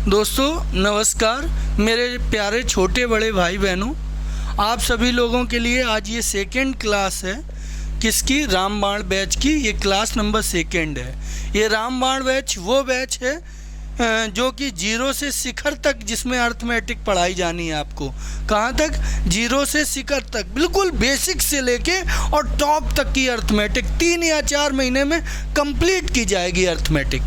दोस्तों नमस्कार, मेरे प्यारे छोटे बड़े भाई बहनों, आप सभी लोगों के लिए आज ये सेकंड क्लास है। किसकी? रामबाण बैच की। ये क्लास नंबर सेकंड है। ये रामबाण बैच वो बैच है जो कि जीरो से शिखर तक, जिसमें अर्थमेटिक पढ़ाई जानी है आपको। कहाँ तक? जीरो से शिखर तक, बिल्कुल बेसिक से लेके और टॉप तक की अर्थमेटिक 3 या 4 महीने में कंप्लीट की जाएगी अर्थमेटिक।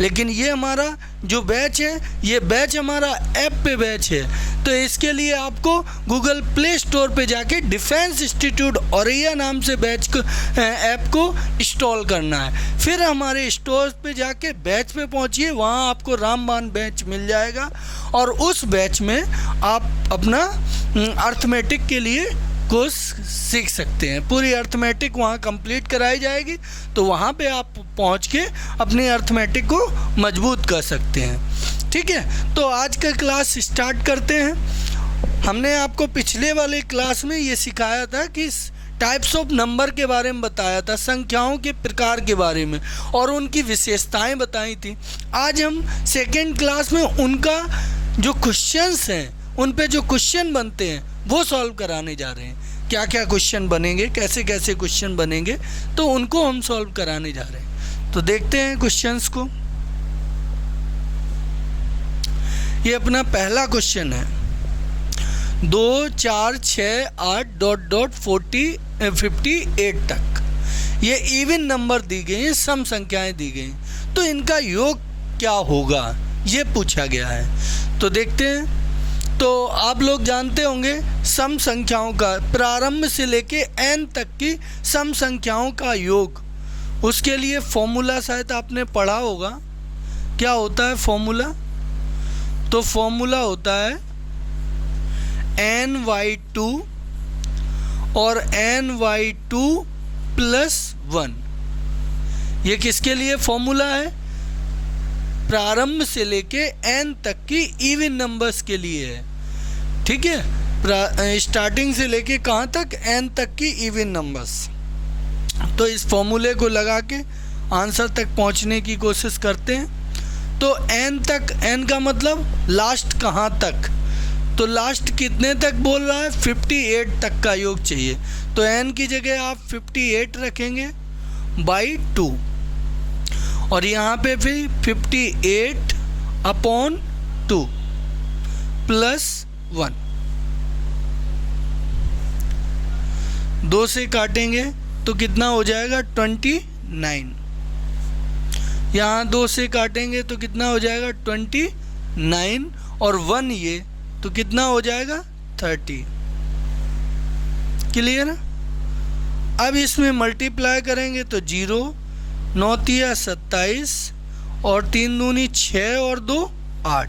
लेकिन ये हमारा जो बैच है, ये बैच हमारा ऐप पे बैच है। तो इसके लिए आपको गूगल प्ले स्टोर पे जाके डिफेंस इंस्टीट्यूट औरैया नाम से बैच को ऐप को इंस्टॉल करना है। फिर हमारे स्टोर पे जाके बैच पे पहुंचिए, वहाँ आपको रामबाण बैच मिल जाएगा और उस बैच में आप अपना अर्थमेटिक के लिए कोर्स सीख सकते हैं। पूरी अर्थमेटिक वहाँ कंप्लीट कराई जाएगी, तो वहाँ पे आप पहुँच के अपनी अर्थमेटिक को मजबूत कर सकते हैं। ठीक है, तो आज का क्लास स्टार्ट करते हैं। हमने आपको पिछले वाले क्लास में ये सिखाया था कि टाइप्स ऑफ नंबर के बारे में बताया था, संख्याओं के प्रकार के बारे में और उनकी विशेषताएं बताई थी। आज हम सेकेंड क्लास में उनका जो क्वेश्चंस हैं, उन पे जो क्वेश्चन बनते हैं वो सॉल्व कराने जा रहे हैं। क्या क्या क्वेश्चन बनेंगे, कैसे कैसे क्वेश्चन बनेंगे, तो उनको हम सॉल्व कराने जा रहे हैं। तो देखते हैं क्वेश्चंस को। ये अपना पहला क्वेश्चन है, 2, 4, 6, 8 ... 58 तक ये इवन नंबर दी गई हैं, सम संख्याएं दी गई, तो इनका योग क्या होगा ये पूछा गया है। तो देखते हैं। तो आप लोग जानते होंगे सम संख्याओं का, प्रारंभ से लेके n तक की सम संख्याओं का योग, उसके लिए फॉर्मूला शायद आपने पढ़ा होगा। क्या होता है फॉर्मूला? तो फॉर्मूला होता है n/2 और n/2 + 1। ये किसके लिए फॉर्मूला है? प्रारंभ से लेके n तक की इवन नंबर्स के लिए है। ठीक है, स्टार्टिंग से लेके कहाँ तक? n तक की इवन नंबर्स। तो इस फॉर्मूले को लगा के आंसर तक पहुँचने की कोशिश करते हैं। तो n तक, n का मतलब लास्ट कहाँ तक, तो लास्ट कितने तक बोल रहा है? 58 तक का योग चाहिए। तो n की जगह आप 58 रखेंगे /2 और यहाँ पे फिर 58/2 + 1। 2 से काटेंगे तो कितना हो जाएगा? 29। यहाँ 2 से काटेंगे तो कितना हो जाएगा? 29 और 1 ये, तो कितना हो जाएगा? 30। क्लियर है? अब इसमें मल्टीप्लाई करेंगे तो 0, 9 × 27 और 3 दूनी 6 और 2 8।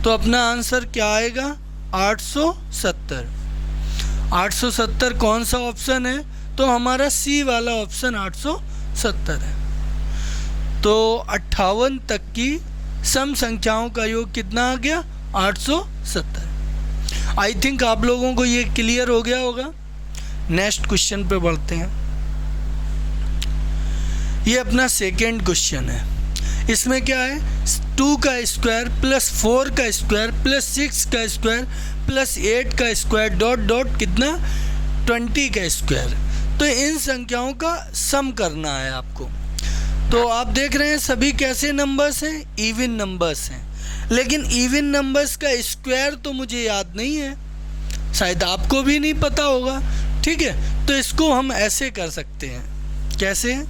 तो अपना आंसर क्या आएगा? 870। 870 कौन सा ऑप्शन है? तो हमारा सी वाला ऑप्शन 870 है। तो 58 तक की सम संख्याओं का योग कितना आ गया? 870। आई थिंक आप लोगों को ये क्लियर हो गया होगा। नेक्स्ट क्वेश्चन पे बढ़ते हैं। ये अपना सेकेंड क्वेश्चन है। इसमें क्या है? 2 का स्क्वायर + 4 का स्क्वायर + 6 का स्क्वायर + 8 का स्क्वायर ... कितना? 20 का स्क्वायर। तो इन संख्याओं का सम करना है आपको। तो आप देख रहे हैं सभी कैसे नंबर्स हैं? इवन नंबर्स हैं। लेकिन इवन नंबर्स का स्क्वायर तो मुझे याद नहीं है, शायद आपको भी नहीं पता होगा। ठीक है, तो इसको हम ऐसे कर सकते हैं। कैसे?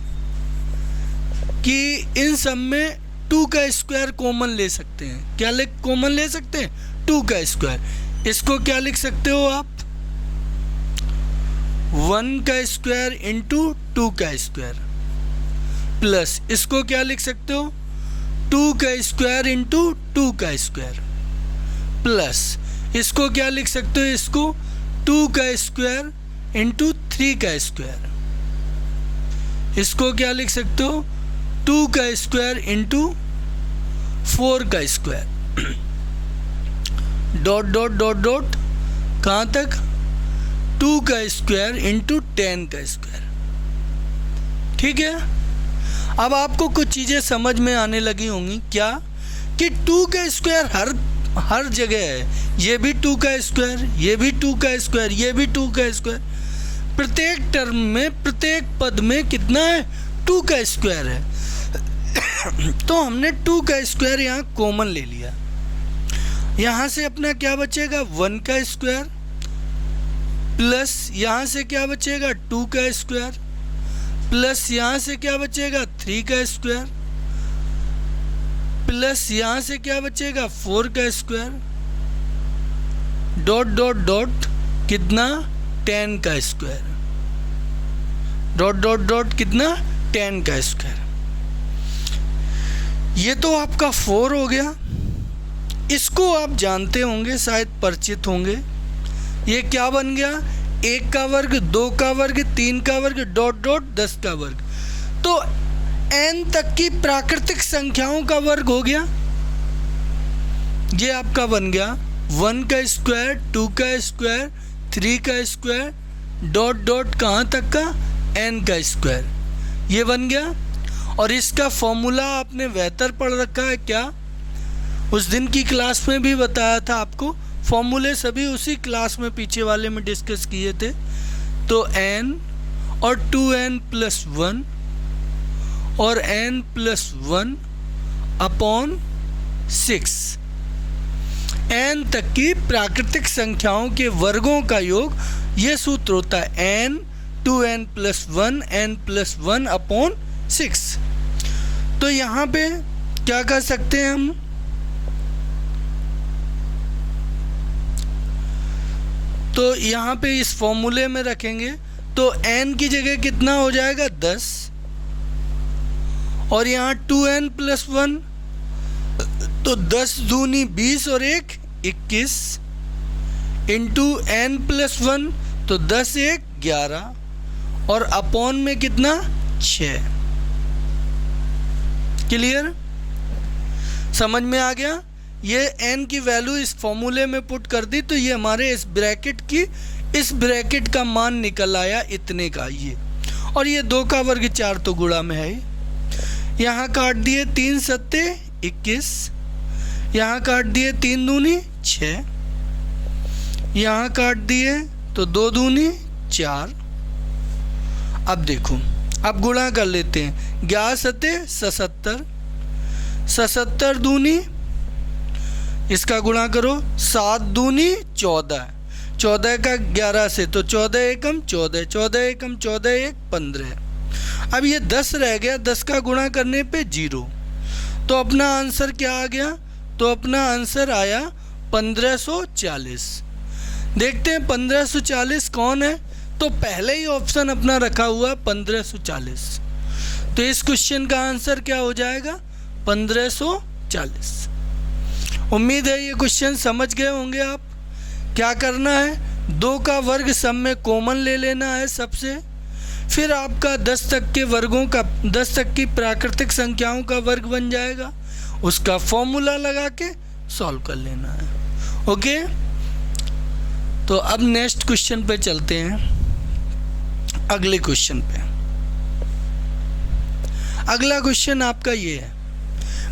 कि इन सब में 2 का स्क्वायर कॉमन ले सकते हैं। क्या कॉमन ले सकते हैं? 2 का स्क्वायर। इसको क्या लिख सकते हो आप? 1 का स्क्वायर × 2 का स्क्वायर प्लस इसको क्या लिख सकते हो? 2 का स्क्वायर × 2 का स्क्वायर प्लस इसको क्या लिख सकते हो? इसको 2 का स्क्वायर × 3 का स्क्वायर। इसको क्या लिख सकते हो? 2 का स्क्वायर × 4 का स्क्वायर ... कहाँ तक? 2 का स्क्वायर × 10 का स्क्वायर। ठीक है, अब आपको कुछ चीज़ें समझ में आने लगी होंगी। क्या कि 2 का स्क्वायर हर जगह है। ये भी 2 का स्क्वायर, ये भी 2 का स्क्वायर, ये भी 2 का स्क्वायर। प्रत्येक टर्म में, प्रत्येक पद में कितना है? 2 का स्क्वायर है। तो हमने 2 का स्क्वायर यहाँ कॉमन ले लिया। यहाँ से अपना क्या बचेगा? 1 का स्क्वायर प्लस यहाँ से क्या बचेगा? 2 का स्क्वायर प्लस यहाँ से क्या बचेगा? 3 का स्क्वायर प्लस यहाँ से क्या बचेगा? 4 का स्क्वायर डॉट डॉट डॉट कितना? 10 का स्क्वायर डॉट डॉट डॉट कितना? 10 का स्क्वायर। ये तो आपका 4 हो गया। इसको आप जानते होंगे, शायद परिचित होंगे। ये क्या बन गया? 1 का वर्ग, 2 का वर्ग, 3 का वर्ग डॉट डॉट 10 का वर्ग। तो n तक की प्राकृतिक संख्याओं का वर्ग हो गया। ये आपका बन गया 1 का स्क्वायर, 2 का स्क्वायर, 3 का स्क्वायर डॉट डॉट कहाँ तक का? n का स्क्वायर। ये बन गया। और इसका फॉर्मूला आपने बेहतर पढ़ रखा है क्या? उस दिन की क्लास में भी बताया था आपको। फॉर्मूले सभी उसी क्लास में पीछे वाले में डिस्कस किए थे। तो n और 2n प्लस 1 और n प्लस 1 अपॉन 6, n तक की प्राकृतिक संख्याओं के वर्गों का योग। ये सूत्र होता है n 2n plus 1 n plus 1 upon 6। तो यहाँ पे क्या कर सकते हैं हम? तो यहाँ पे इस फॉर्मूले में रखेंगे तो n की जगह कितना हो जाएगा? 10 और यहाँ 2n प्लस 1 तो 10 दूनी 20 और 1 21 इंटू n प्लस 1 तो 10 1 11 और अपॉन में कितना? 6। क्लियर? समझ में आ गया? ये n की वैल्यू इस फॉर्मूले में पुट कर दी तो ये हमारे इस ब्रैकेट का मान निकल आया इतने का ये। और ये 2 का वर्ग 4 तो गुणा में है। यहाँ काट दिए 3 सत्ते 21, यहाँ काट दिए 3 दूनी 6, यहाँ काट दिए तो 2 दूनी 4। अब देखो, अब गुणा कर लेते हैं। 11 सत्ते 77, 77 दूनी इसका गुणा करो 7 दूनी 14, 14 का 11 से तो 14 एकम 14, 14 एकम 14 1 15। अब ये 10 रह गया, 10 का गुणा करने पे 0। तो अपना आंसर क्या आ गया? तो अपना आंसर आया 1540। देखते हैं 1540 कौन है। तो पहले ही ऑप्शन अपना रखा हुआ 1540। तो इस क्वेश्चन का आंसर क्या हो जाएगा? 1540। उम्मीद है ये क्वेश्चन समझ गए होंगे आप। क्या करना है? 2 का वर्ग सब में कॉमन ले लेना है सबसे। फिर आपका 10 तक के वर्गों का, 10 तक की प्राकृतिक संख्याओं का वर्ग बन जाएगा। उसका फॉर्मूला लगा के सॉल्व कर लेना है। ओके, तो अब नेक्स्ट क्वेश्चन पे चलते हैं। अगले क्वेश्चन पे, अगला क्वेश्चन आपका ये है,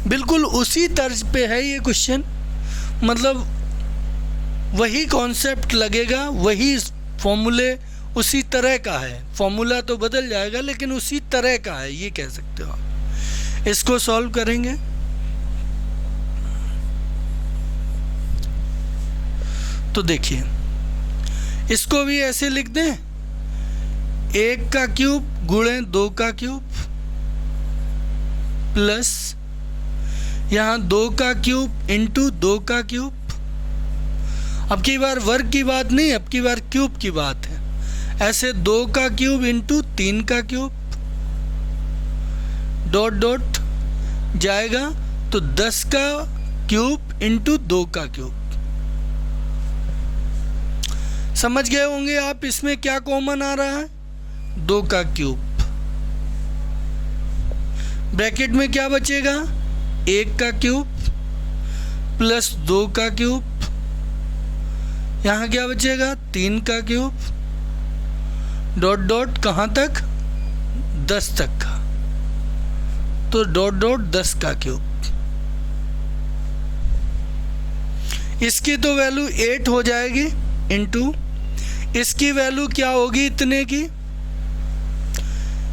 बिल्कुल उसी तर्ज पे है ये क्वेश्चन। मतलब वही कॉन्सेप्ट लगेगा, वही फॉर्मूले उसी तरह का है। फॉर्मूला तो बदल जाएगा लेकिन उसी तरह का है, ये कह सकते हो आप। इसको सॉल्व करेंगे तो देखिए, इसको भी ऐसे लिख दें, 1 का क्यूब गुणे 2 का क्यूब प्लस यहाँ 2 का क्यूब इंटू 2 का क्यूब। अब की बार वर्ग की बात नहीं, अब की बार क्यूब की बात है। ऐसे 2 का क्यूब इंटू 3 का क्यूब डॉट डॉट जाएगा तो 10 का क्यूब इंटू 2 का क्यूब। समझ गए होंगे आप इसमें क्या कॉमन आ रहा है? 2 का क्यूब। ब्रैकेट में क्या बचेगा? 1 का क्यूब प्लस 2 का क्यूब, यहाँ क्या बचेगा? 3 का क्यूब डॉट डॉट कहाँ तक? 10 तक का, तो डॉट डॉट 10 का क्यूब। इसकी तो वैल्यू 8 हो जाएगी इंटू इसकी वैल्यू क्या होगी इतने की।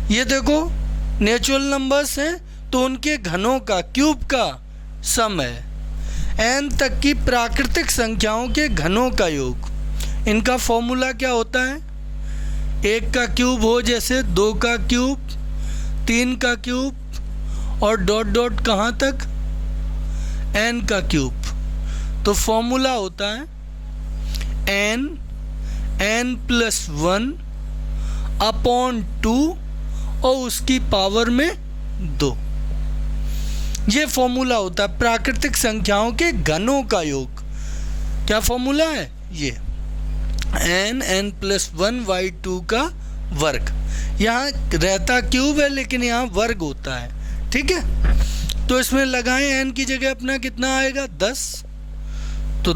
ये देखो नेचुरल नंबर्स हैं तो उनके घनों का क्यूब का सम है। n तक की प्राकृतिक संख्याओं के घनों का योग, इनका फॉर्मूला क्या होता है? 1 का क्यूब हो जैसे 2 का क्यूब, 3 का क्यूब और डॉट डॉट कहाँ तक n का क्यूब। तो फॉर्मूला होता है n प्लस 1 अपॉन 2 और उसकी पावर में 2। ये फॉर्मूला होता है प्राकृतिक संख्याओं के घनों का योग। क्या फॉर्मूला है? ये n प्लस 1/2 का वर्ग। यहाँ रहता क्यूब है लेकिन यहाँ वर्ग होता है, ठीक है। तो इसमें लगाएं n की जगह अपना कितना आएगा 10, तो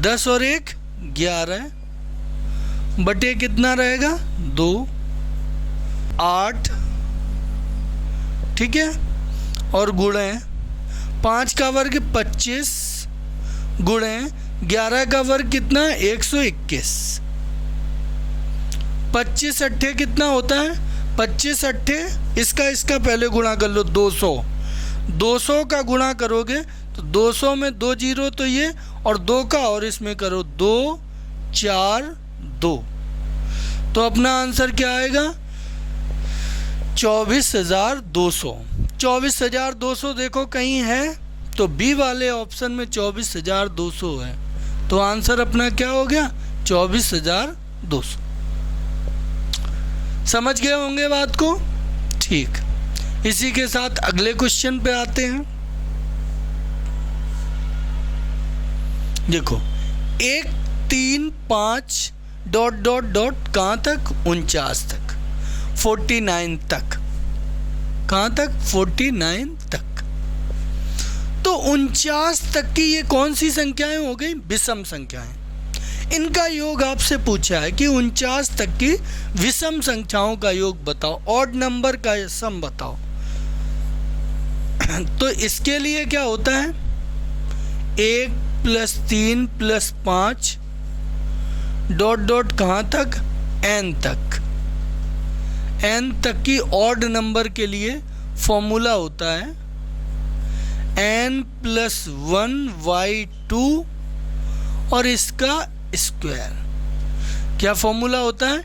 10 और 1 11 बटे कितना रहेगा 2 8, ठीक है। और गुणे 5 का वर्ग 25 गुणे 11 का वर्ग कितना 121। 25 अट्ठे कितना होता है? 25 अट्ठे इसका पहले गुणा कर लो 200 का गुणा करोगे तो 200 में 2 जीरो तो ये और 2 का और इसमें करो 2 4 2, तो अपना आंसर क्या आएगा 24,200। 24,200 देखो कहीं है तो बी वाले ऑप्शन में 24,200 है, तो आंसर अपना क्या हो गया 24,200। समझ गए होंगे बात को? ठीक, इसी के साथ अगले क्वेश्चन पे आते हैं। देखो 1 3 5 डॉट डॉट डॉट कहाँ तक 49 तक 49 तक, कहाँ तक 49 तक। तो 49 तक की ये कौन सी संख्याएं हो गई? विषम संख्याएं। इनका योग आपसे पूछा है कि 49 तक की विषम संख्याओं का योग बताओ, ऑड नंबर का सम बताओ। तो इसके लिए क्या होता है 1 प्लस 3 प्लस 5 डॉट डॉट कहाँ तक n तक। n तक की ऑड नंबर के लिए फॉर्मूला होता है n प्लस 1/2 और इसका स्क्वायर। क्या फॉर्मूला होता है?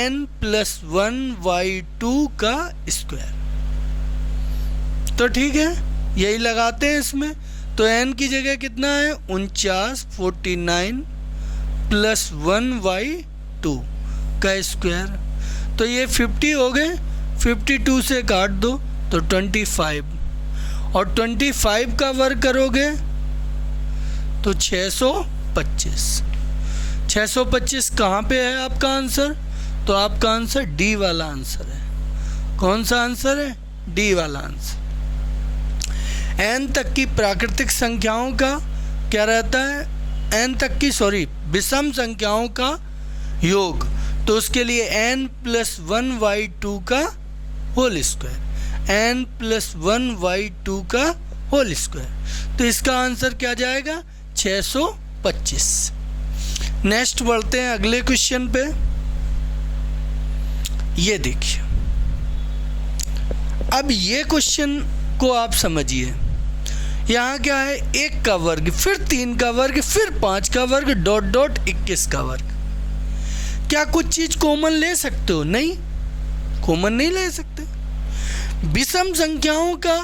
n प्लस 1/2 का स्क्वायर। तो ठीक है, यही लगाते हैं इसमें। तो n की जगह कितना है 49 49 प्लस 1/2 का स्क्वायर। तो ये 50 हो गए, 52 से काट दो तो 25 और 25 का वर्ग करोगे तो 625। 625 कहाँ पे है आपका आंसर? तो आपका आंसर डी वाला आंसर है। कौन सा आंसर है? डी वाला आंसर। n तक की प्राकृतिक संख्याओं का क्या रहता है? n तक की विषम संख्याओं का योग, तो उसके लिए n प्लस 1/2 का होल स्क्वायर। n प्लस 1/2 का होल स्क्वायर। तो इसका आंसर क्या जाएगा 625। नेक्स्ट बढ़ते हैं अगले क्वेश्चन पे। ये देखिए, अब ये क्वेश्चन को आप समझिए। यहाँ क्या है 1 का वर्ग, फिर 3 का वर्ग, फिर 5 का वर्ग, डॉट डॉट 21 का वर्ग। क्या कुछ चीज कॉमन ले सकते हो? नहीं, कॉमन नहीं ले सकते। विषम संख्याओं का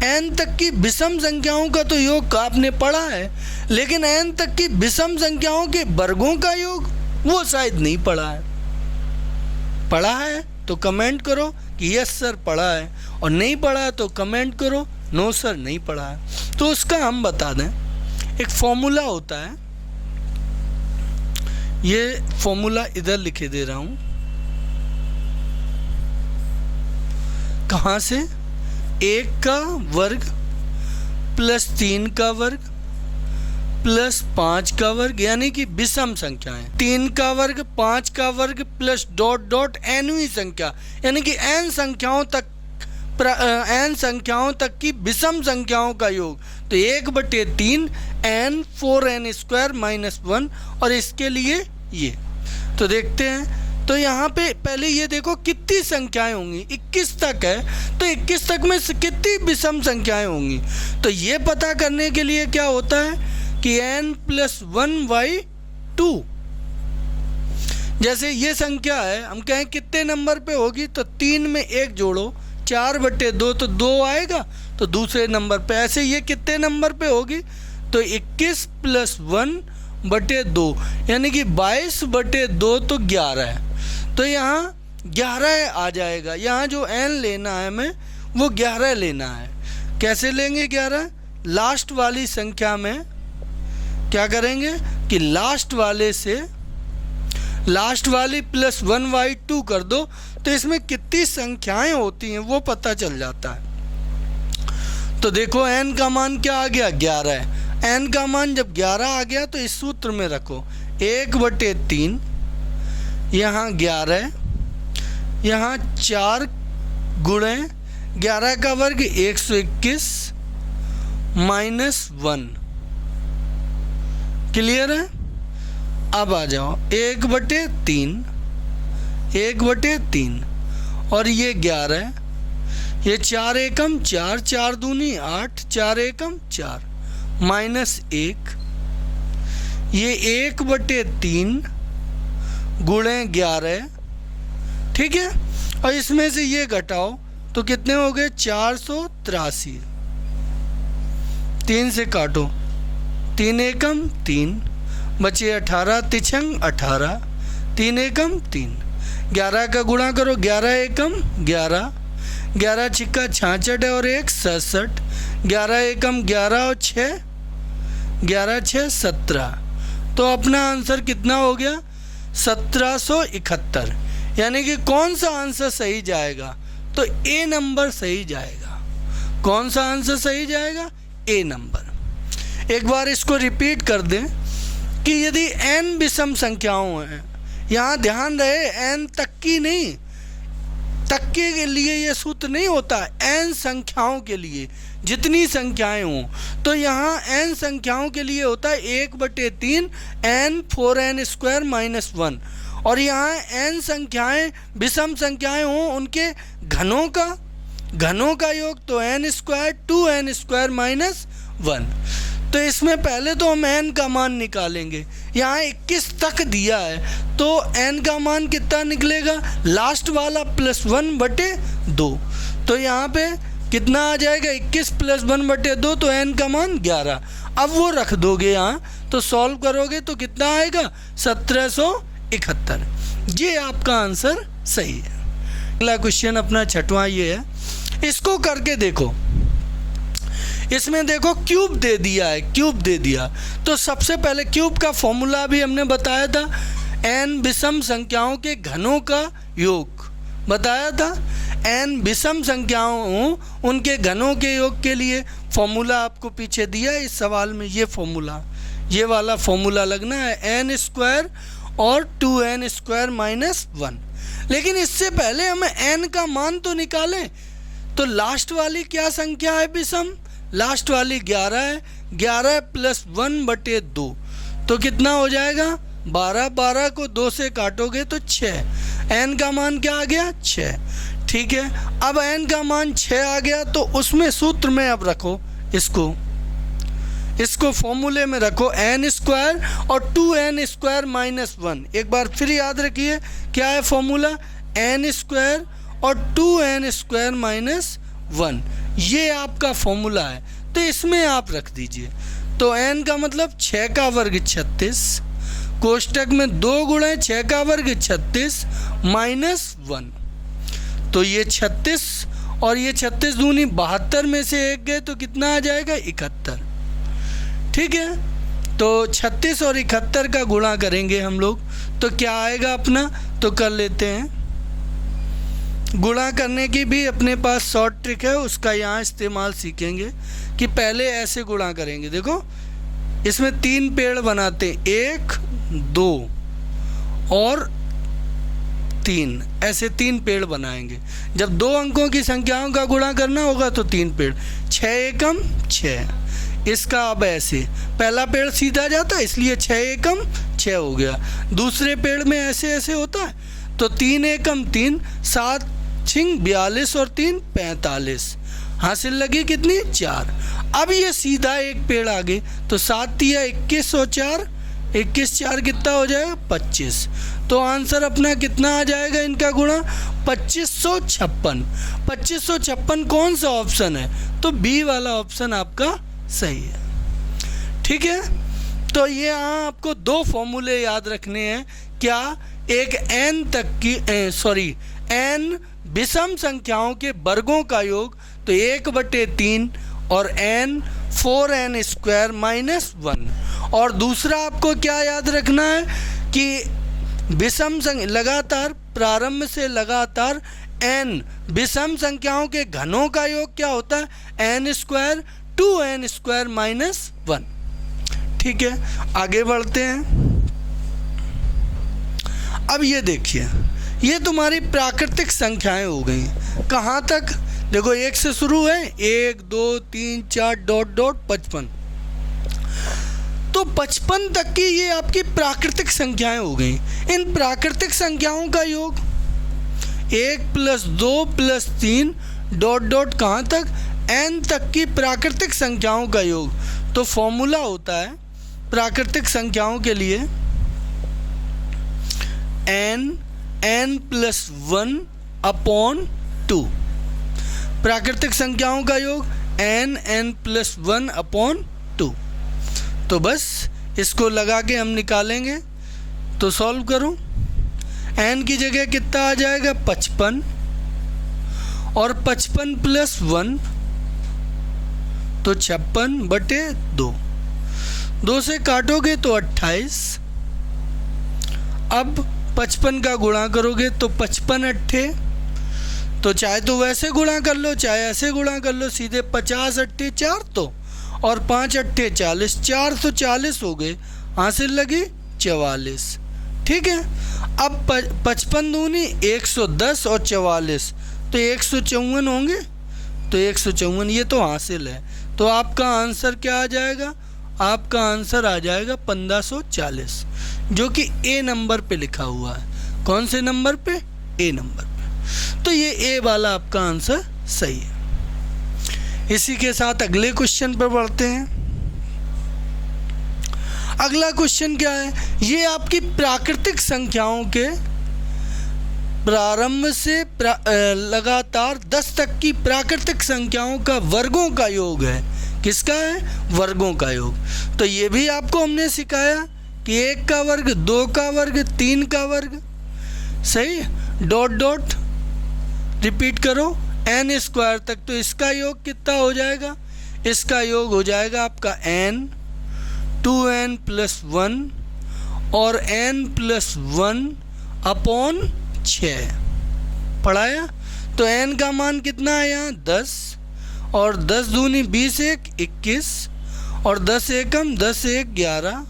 n तक की विषम संख्याओं का तो योग आपने पढ़ा है, लेकिन n तक की विषम संख्याओं के वर्गों का योग वो शायद नहीं पढ़ा है। पढ़ा है तो कमेंट करो कि यस सर पढ़ा है, और नहीं पढ़ा है तो कमेंट करो नो सर नहीं पढ़ा है। तो उसका हम बता दें, एक फॉर्मूला होता है, ये फॉर्मूला इधर लिखे दे रहा हूं। कहाँ से? 1 का वर्ग प्लस 3 का वर्ग प्लस 5 का वर्ग, यानी कि विषम संख्याएं। 3 का वर्ग 5 का वर्ग प्लस डॉट डॉट nवीं संख्या, यानी कि n संख्याओं तक n संख्याओं तक की विषम संख्याओं का योग, तो 1/3 n 4n² - 1, और इसके लिए ये। तो देखते हैं, तो यहाँ पे पहले ये देखो कितनी संख्याएं होंगी, 21 तक है, तो 21 तक में कितनी विषम संख्याएं होंगी। तो ये पता करने के लिए क्या होता है कि n + 1/2, जैसे ये संख्या है, हम कहें कितने नंबर पे होगी, तो 3 में 1 जोड़ो, 4/2 तो 2 आएगा, तो दूसरे नंबर पे। ऐसे ये कितने नंबर पे होगी, तो 21 + 1/2 यानी कि 22/2 तो 11 है। तो यहाँ 11 आ जाएगा। यहाँ जो n लेना है हमें वो 11 लेना है। कैसे लेंगे 11? लास्ट वाली संख्या में क्या करेंगे कि लास्ट वाली +1/2 कर दो, तो इसमें कितनी संख्याएं होती हैं वो पता चल जाता है। तो देखो n का मान क्या आ गया, 11 है। n का मान जब 11 आ गया तो इस सूत्र में रखो 1/3, यहाँ 11, यहाँ 4 गुणे 11 का वर्ग 121 - 1। क्लियर है? अब आ जाओ 1/3 और ये 11, ये 4 एकम 4, 4 दूनी 8, 4 एकम 4 -1, ये 1/3 गुणे 11, ठीक है। और इसमें से ये घटाओ तो कितने हो गए, 483। 3 से काटो, 3 एकम 3, बचे 18, तिछंग 18, 3 एकम 3। 11 का गुणा करो, 11 एकम 11, 11 छिक्का 66 और 1 67, 11 एकम 11 और 6, 11 6 17। तो अपना आंसर कितना हो गया, 1771। यानी कि कौन सा आंसर सही जाएगा, तो ए नंबर सही जाएगा। कौन सा आंसर सही जाएगा, ए नंबर। एक बार इसको रिपीट कर दें कि यदि n विषम संख्याओं हैं, यहाँ ध्यान रहे n तक की नहीं, तक के लिए ये सूत्र नहीं होता, n संख्याओं के लिए जितनी संख्याएं हों, तो यहाँ n संख्याओं के लिए होता है 1/3 n 4n² - 1, और यहाँ n संख्याएं विषम संख्याएं हों उनके घनों का योग, तो n² 2n² - 1। तो इसमें पहले तो हम n का मान निकालेंगे। यहाँ 21 तक दिया है तो n का मान कितना निकलेगा, लास्ट वाला +1/2। तो यहाँ पे कितना आ जाएगा, 21 + 1/2, तो n का मान 11। अब वो रख दोगे यहाँ, तो सॉल्व करोगे तो कितना आएगा, 1771। ये आपका आंसर सही है। अगला क्वेश्चन अपना 6वां ये है, इसको करके देखो। इसमें देखो क्यूब दे दिया। तो सबसे पहले क्यूब का फॉर्मूला भी हमने बताया था, n विषम संख्याओं के घनों का योग बताया था। n विषम संख्याओं उनके घनों के योग के लिए फॉर्मूला आपको पीछे दिया है इस सवाल में। ये वाला फॉर्मूला लगना है, n² और 2n² - 1। लेकिन इससे पहले हमें n का मान तो निकालें। तो लास्ट वाली क्या संख्या है विषम, लास्ट वाली 11 है, 11 + 1/2 तो कितना हो जाएगा, 12। 12 को 2 से काटोगे तो 6। n का मान क्या आ गया, 6। ठीक है, अब n का मान 6 आ गया तो उसमें सूत्र में अब रखो, इसको फॉर्मूले में रखो, n² और 2n² - 1। एक बार फिर याद रखिए क्या है फॉर्मूला, n² और 2n² - 1। ये आपका फॉर्मूला है, तो इसमें आप रख दीजिए। तो n का मतलब 6 का वर्ग 36, कोष्टक में 2 गुणे 6 का वर्ग 36 - 1। तो ये 36 और ये 36 दूनी 72 में से 1 गए तो कितना आ जाएगा, 71। ठीक है, तो 36 और 71 का गुणा करेंगे हम लोग तो क्या आएगा अपना, तो कर लेते हैं। गुणा करने की भी अपने पास शॉर्ट ट्रिक है, उसका यहाँ इस्तेमाल सीखेंगे कि पहले ऐसे गुणा करेंगे। देखो इसमें 3 पेड़ बनाते हैं, 1 2 और 3, ऐसे 3 पेड़ बनाएंगे। जब 2 अंकों की संख्याओं का गुणा करना होगा तो 3 पेड़, 6 एकम 6। इसका अब ऐसे पहला पेड़ सीधा जाता है, इसलिए 6 एकम 6 हो गया। दूसरे पेड़ में ऐसे ऐसे होता है, तो 3 एकम 3, 7 छिंग 42 और 3 45। हासिल लगी कितनी? 4। अब ये सीधा एक पेड़ आगे, तो 7 तिया 21 और 4, 21 4 कितना हो जाएगा? 25। तो आंसर अपना कितना आ जाएगा इनका गुणा? 2556। 2556 कौन सा ऑप्शन है? तो बी वाला ऑप्शन आपका सही है। ठीक है, तो ये यहाँ आपको 2 फॉर्मूले याद रखने हैं। क्या? एक n तक की n विषम संख्याओं के वर्गों का योग, तो 1/3 और n 4n स्क्वायर माइनस 1। और दूसरा आपको क्या याद रखना है कि विषम लगातार प्रारंभ से लगातार n विषम संख्याओं के घनों का योग क्या होता है? n square 2n square minus 1। ठीक है, आगे बढ़ते हैं। अब ये देखिए, ये तुम्हारी प्राकृतिक संख्याएं हो गई। कहाँ तक? देखो 1 से शुरू है, 1 2 3 4 डॉट डॉट 55। तो 55 तक की ये आपकी प्राकृतिक संख्याएं हो गई। इन प्राकृतिक संख्याओं का योग 1 + 2 + 3 डॉट डॉट कहाँ तक? n तक की प्राकृतिक संख्याओं का योग। तो फॉर्मूला होता है प्राकृतिक संख्याओं के लिए n + 1/2। प्राकृतिक संख्याओं का योग n + 1/2। तो बस इसको लगा के हम निकालेंगे। तो सॉल्व करो, n की जगह कितना आ जाएगा? 55, और 55 + 1 तो 56/2। 2 से काटोगे तो 28। अब 55 का गुणा करोगे तो 55 अट्ठे, तो चाहे तो वैसे गुणा कर लो, चाहे ऐसे गुणा कर लो, सीधे 50 अट्ठे 4 तो, और 5 अट्ठे 40, 4 तो 40 हो गए। हासिल लगी 44। ठीक है, अब 55 दूनी 110 और 44 तो 154 होंगे। तो 154 ये तो हासिल है। तो आपका आंसर क्या आ जाएगा? आपका आंसर आ जाएगा 1540, जो कि ए नंबर पे लिखा हुआ है। कौन से नंबर पे? ए नंबर पे। तो ये ए वाला आपका आंसर सही है। इसी के साथ अगले क्वेश्चन पर बढ़ते हैं। अगला क्वेश्चन क्या है? ये आपकी प्राकृतिक संख्याओं के प्रारंभ से लगातार 10 तक की प्राकृतिक संख्याओं का वर्गों का योग है। किसका है? वर्गों का योग। तो ये भी आपको हमने सिखाया कि 1 का वर्ग, 2 का वर्ग, 3 का वर्ग। सही, डॉट डॉट रिपीट करो n स्क्वायर तक। तो इसका योग कितना हो जाएगा? इसका योग हो जाएगा आपका n 2n + 1 और n + 1/6 पढ़ाया। तो n का मान कितना है यहाँ? 10, और 10 दूनी 20 1 21, और 10 एकम 10 1 11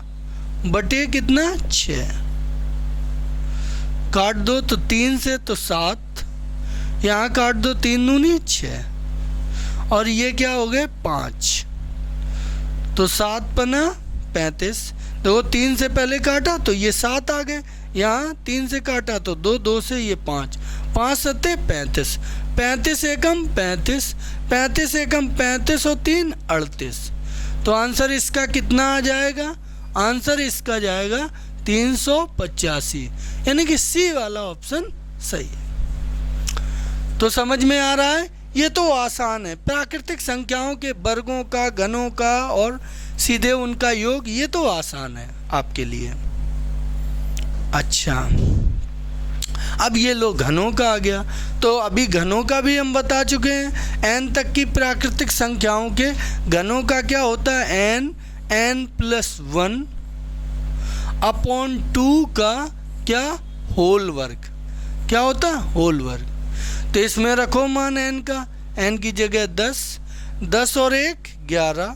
बटे कितना? 6। काट दो तो 3 से तो 7, यहाँ काट दो 3 दूनी 6, और ये क्या हो गए? 5। तो 7 पना 35। देखो 3 से पहले काटा तो ये 7 आ गए, यहाँ 3 से काटा तो 2, 2 से ये 5, 5 सत्ते 35, 35 एकम 35, 35 एकम 35 और 3 38। तो आंसर इसका कितना आ जाएगा? आंसर इसका जाएगा 385, यानी कि सी वाला ऑप्शन सही है। तो समझ में आ रहा है? ये तो आसान है। प्राकृतिक संख्याओं के वर्गों का, घनों का और सीधे उनका योग, ये तो आसान है आपके लिए। अच्छा, अब ये लो घनों का आ गया। तो अभी घनों का भी हम बता चुके हैं। n तक की प्राकृतिक संख्याओं के घनों का क्या होता है? n + 1/2 का क्या? होल वर्ग। क्या होता है? होल वर्ग। तो इसमें रखो मान n का, n की जगह 10, 10 और 1 11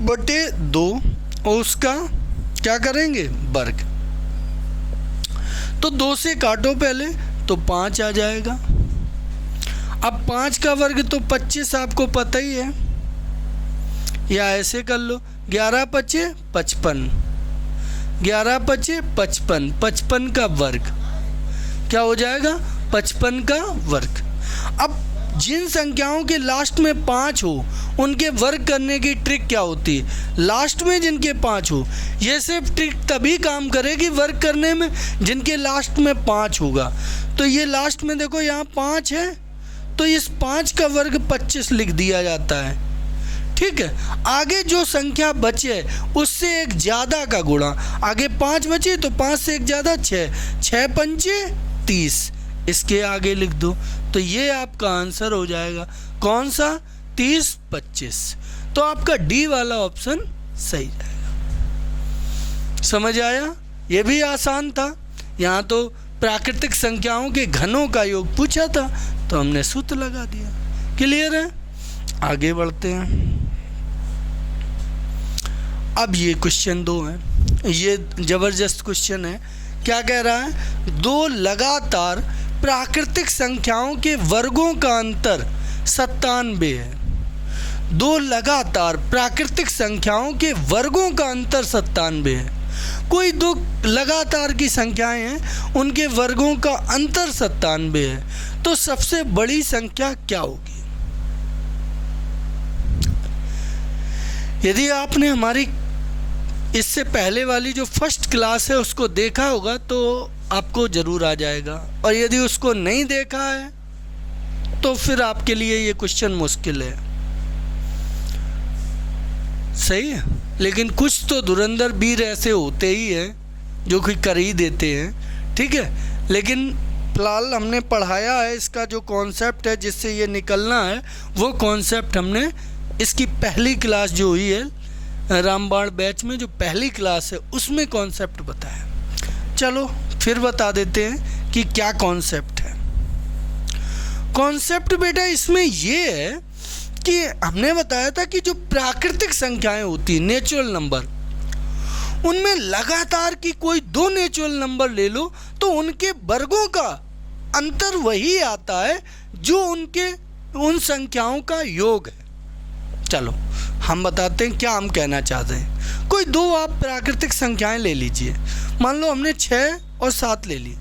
बटे 2, और उसका क्या करेंगे? वर्ग। तो 2 से काटो पहले तो 5 आ जाएगा। अब 5 का वर्ग तो 25 आपको पता ही है, या ऐसे कर लो 11 पचे 55, 11 पचे 55, 55 का वर्ग क्या हो जाएगा 55 का वर्ग। अब जिन संख्याओं के लास्ट में 5 हो उनके वर्ग करने की ट्रिक क्या होती है, लास्ट में जिनके 5 हो, ये सिर्फ ट्रिक तभी काम करेगी वर्ग करने में जिनके लास्ट में 5 होगा। तो ये लास्ट में देखो यहाँ 5 है, तो इस 5 का वर्ग 25 लिख दिया जाता है, ठीक है। आगे जो संख्या बचे उससे एक ज़्यादा का गुणा, आगे 5 बचे तो 5 से एक ज़्यादा 6, 6 पंचे 30, इसके आगे लिख दो। तो ये आपका आंसर हो जाएगा कौन सा 30 25। तो आपका डी वाला ऑप्शन सही जाएगा। समझ आया, ये भी आसान था। यहाँ तो प्राकृतिक संख्याओं के घनों का योग पूछा था तो हमने सूत्र लगा दिया। क्लियर है, आगे बढ़ते हैं। अब ये क्वेश्चन 2 है, ये ज़बरदस्त क्वेश्चन है। क्या कह रहा है, 2 लगातार प्राकृतिक संख्याओं के वर्गों का अंतर 97 है। 2 लगातार प्राकृतिक संख्याओं के वर्गों का अंतर 97 है। कोई 2 लगातार की संख्याएं हैं, उनके वर्गों का अंतर 97 है। तो सबसे बड़ी संख्या क्या होगी? यदि आपने हमारी इससे पहले वाली जो फर्स्ट क्लास है उसको देखा होगा तो आपको ज़रूर आ जाएगा, और यदि उसको नहीं देखा है तो फिर आपके लिए ये क्वेश्चन मुश्किल है। सही है, लेकिन कुछ तो धुरंधर वीर ऐसे होते ही हैं जो कि कर ही देते हैं, ठीक है। लेकिन फिलहाल हमने पढ़ाया है, इसका जो कॉन्सेप्ट है जिससे ये निकलना है वो कॉन्सेप्ट हमने इसकी पहली क्लास जो हुई है रामबाण बैच में, जो पहली क्लास है उसमें कॉन्सेप्ट बताया। चलो फिर बता देते हैं कि क्या कॉन्सेप्ट है। कॉन्सेप्ट बेटा इसमें ये है कि हमने बताया था कि जो प्राकृतिक संख्याएं होती हैं, नेचुरल नंबर, उनमें लगातार की कोई 2 नेचुरल नंबर ले लो तो उनके वर्गों का अंतर वही आता है जो उन संख्याओं का योग है। चलो हम बताते हैं क्या हम कहना चाहते हैं। कोई 2 आप प्राकृतिक संख्याएं ले लीजिए, मान लो हमने 6 और 7 ले लिए,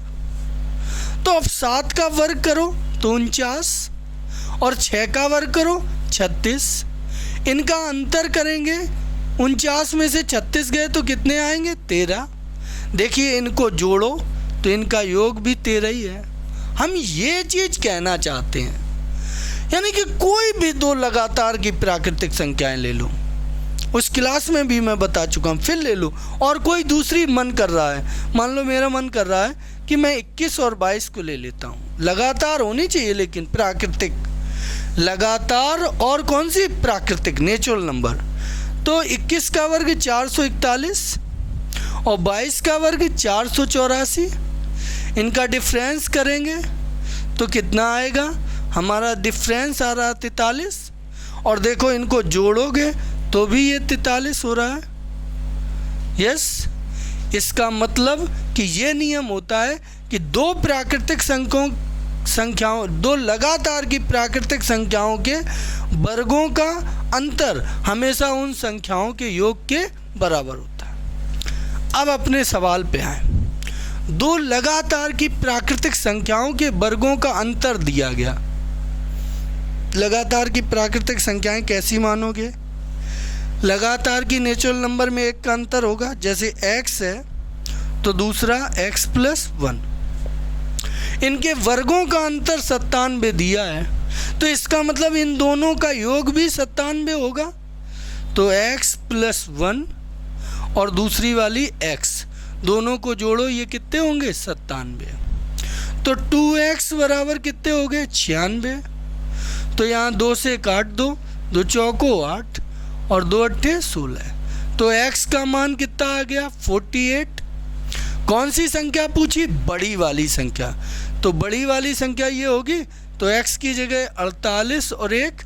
तो अब 7 का वर्ग करो तो 49 और 6 का वर्ग करो 36। इनका अंतर करेंगे, 49 में से 36 गए तो कितने आएंगे 13। देखिए इनको जोड़ो तो इनका योग भी 13 ही है। हम ये चीज़ कहना चाहते हैं, यानी कि कोई भी 2 लगातार की प्राकृतिक संख्याएं ले लो, उस क्लास में भी मैं बता चुका हूँ, फिर ले लो। और कोई दूसरी मन कर रहा है, मान लो मेरा मन कर रहा है कि मैं 21 और 22 को ले लेता हूँ, लगातार होनी चाहिए लेकिन प्राकृतिक, लगातार और कौन सी प्राकृतिक नेचुरल नंबर। तो 21 का वर्ग 441 और 22 का वर्ग 484, इनका डिफरेंस करेंगे तो कितना आएगा, हमारा डिफरेंस आ रहा 43, और देखो इनको जोड़ोगे तो भी ये 43 हो रहा है। यस, इसका मतलब कि ये नियम होता है कि 2 प्राकृतिक संख्याओं 2 लगातार की प्राकृतिक संख्याओं के वर्गों का अंतर हमेशा उन संख्याओं के योग के बराबर होता है। अब अपने सवाल पे आए। 2 लगातार की प्राकृतिक संख्याओं के वर्गों का अंतर दिया गया। लगातार की प्राकृतिक संख्याएं कैसी मानोगे? लगातार की नेचुरल नंबर में एक का अंतर होगा, जैसे x है तो दूसरा x + 1। इनके वर्गों का अंतर 97 दिया है, तो इसका मतलब इन दोनों का योग भी 97 होगा। तो x + 1 और दूसरी वाली x, दोनों को जोड़ो, ये कितने होंगे 97। तो 2x बराबर कितने हो गए 96। तो यहाँ 2 से काट दो, 2 चौको 8 और 2 अट्ठे 16। तो x का मान कितना आ गया 48। कौन सी संख्या पूछी? बड़ी वाली संख्या। तो बड़ी वाली संख्या ये होगी, तो x की जगह 48 और 1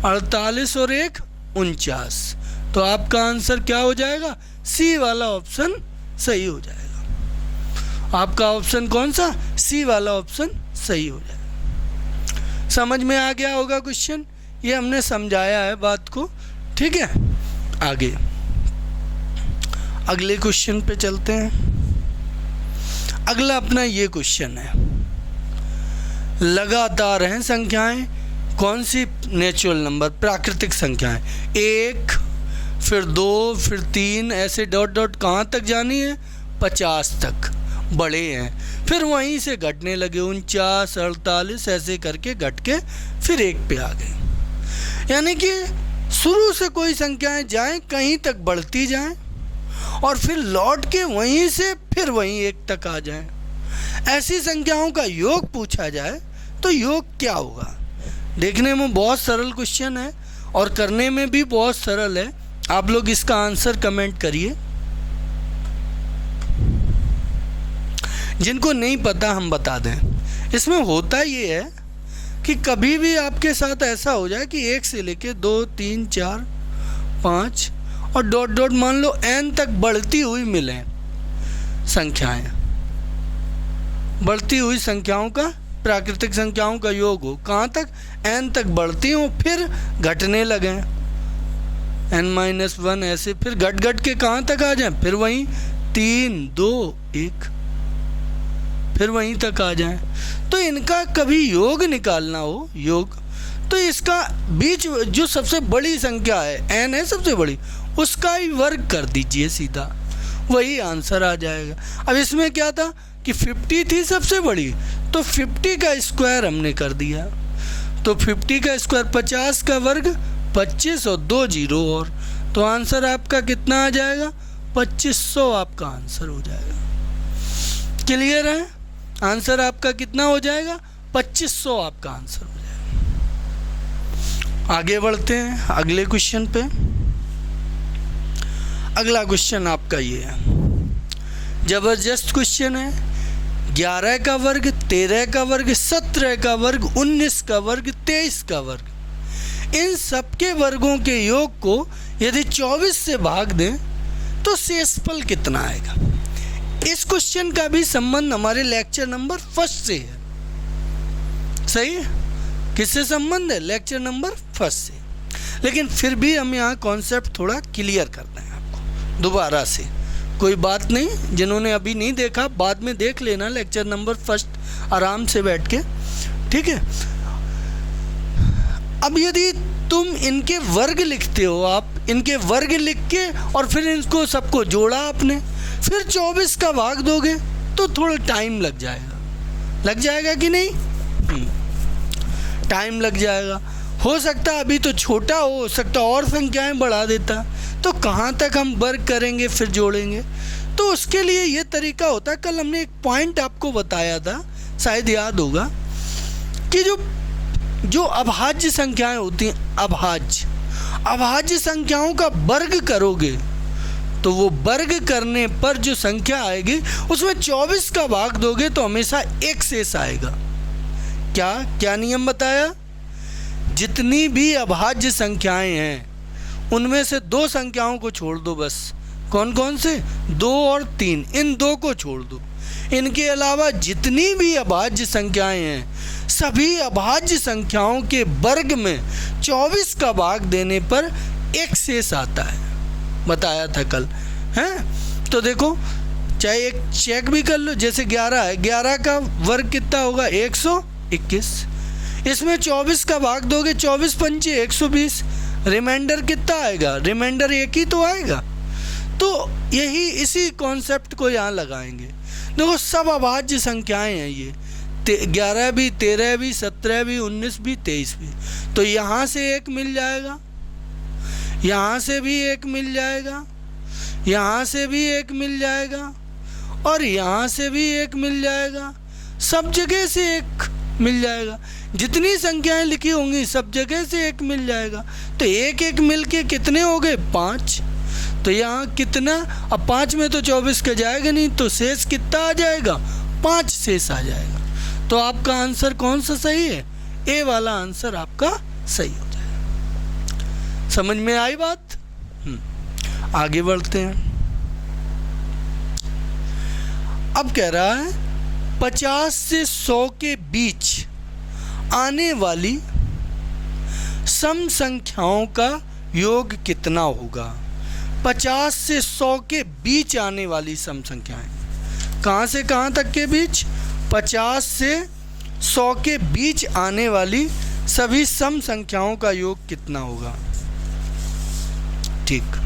49। तो आपका आंसर क्या हो जाएगा? सी वाला ऑप्शन सही हो जाएगा। आपका ऑप्शन कौन सा, सी वाला ऑप्शन सही हो जाएगा। समझ में आ गया होगा क्वेश्चन, ये हमने समझाया है बात को, ठीक है। आगे अगले क्वेश्चन पे चलते हैं। अगला अपना ये क्वेश्चन है, लगातार हैं संख्याएं, कौन सी, नेचुरल नंबर, प्राकृतिक संख्याएं, 1 फिर 2 फिर 3 ऐसे डॉट डॉट कहाँ तक जानी है, 50 तक बड़े हैं, फिर वहीं से घटने लगे, 49 48 ऐसे करके घट के फिर 1 पे आ गए। यानी कि शुरू से कोई संख्याएं जाएं, कहीं तक बढ़ती जाएं और फिर लौट के वहीं से फिर वहीं 1 तक आ जाएं। ऐसी संख्याओं का योग पूछा जाए तो योग क्या होगा। देखने में बहुत सरल क्वेश्चन है और करने में भी बहुत सरल है। आप लोग इसका आंसर कमेंट करिए। जिनको नहीं पता हम बता दें। इसमें होता ये है कि कभी भी आपके साथ ऐसा हो जाए कि 1 से लेके 2 3 4 5 और डॉट डॉट मान लो n तक बढ़ती हुई मिले संख्याएं, बढ़ती हुई संख्याओं का, प्राकृतिक संख्याओं का योग हो, कहाँ तक, n तक बढ़ती हो फिर घटने लगे, n-1 ऐसे फिर घट घट के कहाँ तक आ जाए, फिर वहीं 3 2 1 फिर वहीं तक आ जाए। तो इनका कभी योग निकालना हो, योग, तो इसका बीच जो सबसे बड़ी संख्या है n है सबसे बड़ी, उसका ही वर्ग कर दीजिए सीधा, वही आंसर आ जाएगा। अब इसमें क्या था कि 50 थी सबसे बड़ी, तो 50 का स्क्वायर हमने कर दिया, तो 50 का स्क्वायर 50 का वर्ग 25 और 2 जीरो और, तो आंसर आपका कितना आ जाएगा, 2500 आपका आंसर हो जाएगा। क्लियर है, आंसर आपका कितना हो जाएगा, 2500 आपका आंसर हो जाएगा। आगे बढ़ते हैं अगले क्वेश्चन पे। अगला क्वेश्चन आपका ये है, जबरदस्त क्वेश्चन है। 11 का वर्ग, 13 का वर्ग, 17 का वर्ग, 19 का वर्ग, 23 का वर्ग, इन सबके वर्गों के योग को यदि 24 से भाग दें तो शेषफल कितना आएगा। इस क्वेश्चन का भी संबंध हमारे लेक्चर नंबर 1 से है। सही है, किससे संबंध है, लेक्चर नंबर 1 से। लेकिन फिर भी हम यहाँ कॉन्सेप्ट थोड़ा क्लियर करते हैं आपको दोबारा से, कोई बात नहीं। जिन्होंने अभी नहीं देखा बाद में देख लेना लेक्चर नंबर 1 आराम से बैठ के, ठीक है। अब यदि तुम इनके वर्ग लिखते हो, आप इनके वर्ग लिख के और फिर इनको सबको जोड़ा आपने, फिर 24 का भाग दोगे तो थोड़ा टाइम लग जाएगा कि नहीं, टाइम लग जाएगा। हो सकता अभी तो छोटा हो सकता और संख्याएं बढ़ा देता, तो कहाँ तक हम वर्ग करेंगे फिर जोड़ेंगे। तो उसके लिए ये तरीका होता है, कल हमने एक पॉइंट आपको बताया था, शायद याद होगा, कि जो अभाज्य संख्याएं होती हैं, अभाज्य संख्याओं का वर्ग करोगे तो वो वर्ग करने पर जो संख्या आएगी उसमें 24 का भाग दोगे तो हमेशा 1 शेष आएगा। क्या नियम बताया, जितनी भी अभाज्य संख्याएं हैं उनमें से 2 संख्याओं को छोड़ दो बस। कौन कौन से, 2 और 3, इन 2 को छोड़ दो। इनके अलावा जितनी भी अभाज्य संख्याएं हैं सभी अभाज्य संख्याओं के वर्ग में 24 का भाग देने पर 1 शेष आता है, बताया था कल, हैं। तो देखो, चाहे एक चेक भी कर लो, जैसे 11 है, 11 का वर्ग कितना होगा, 121। इसमें 24 का भाग दोगे, 24 पंचे 120, रिमाइंडर कितना आएगा, रिमाइंडर 1 ही तो आएगा। तो यही इसी कॉन्सेप्ट को यहाँ लगाएंगे। देखो सब अभाज्य संख्याएं हैं ये, 11 भी, 13 भी, 17 भी, 19 भी, 23 भी। तो यहाँ से 1 मिल जाएगा, यहाँ से भी 1 मिल जाएगा, यहाँ से भी 1 मिल जाएगा और यहाँ से भी 1 मिल जाएगा, सब जगह से 1 मिल जाएगा। जितनी संख्याएं लिखी होंगी सब जगह से 1 मिल जाएगा। तो 1 मिल के कितने हो गए, 5। तो यहाँ कितना, अब 5 में तो 24 का जाएगा नहीं, तो शेष कितना आ जाएगा, 5 शेष आ जाएगा। तो आपका आंसर कौन सा सही है, ए वाला आंसर आपका सही हो जाएगा। समझ में आई बात। आगे बढ़ते हैं। अब कह रहा है 50 से 100 के बीच आने वाली सम संख्याओं का योग कितना होगा। 50 से 100 के बीच आने वाली सम संख्याएं, कहाँ से कहाँ तक के बीच, 50 से 100 के बीच आने वाली सभी सम संख्याओं का योग कितना होगा। ठीक,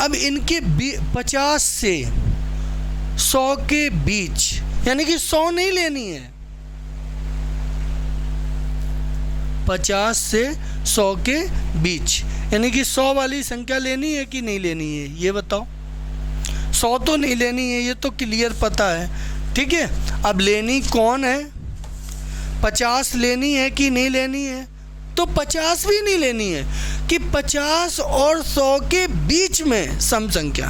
अब इनके 50 से 100 के बीच, यानी कि 100 नहीं लेनी है, 50 से 100 के बीच, यानी कि 100 वाली संख्या लेनी है कि नहीं लेनी है, ये बताओ। 100 तो नहीं लेनी है, ये तो क्लियर पता है, ठीक है। अब लेनी कौन है, 50 लेनी है कि नहीं लेनी है, तो 50 भी नहीं लेनी है कि 50 और 100 के बीच में सम संख्या,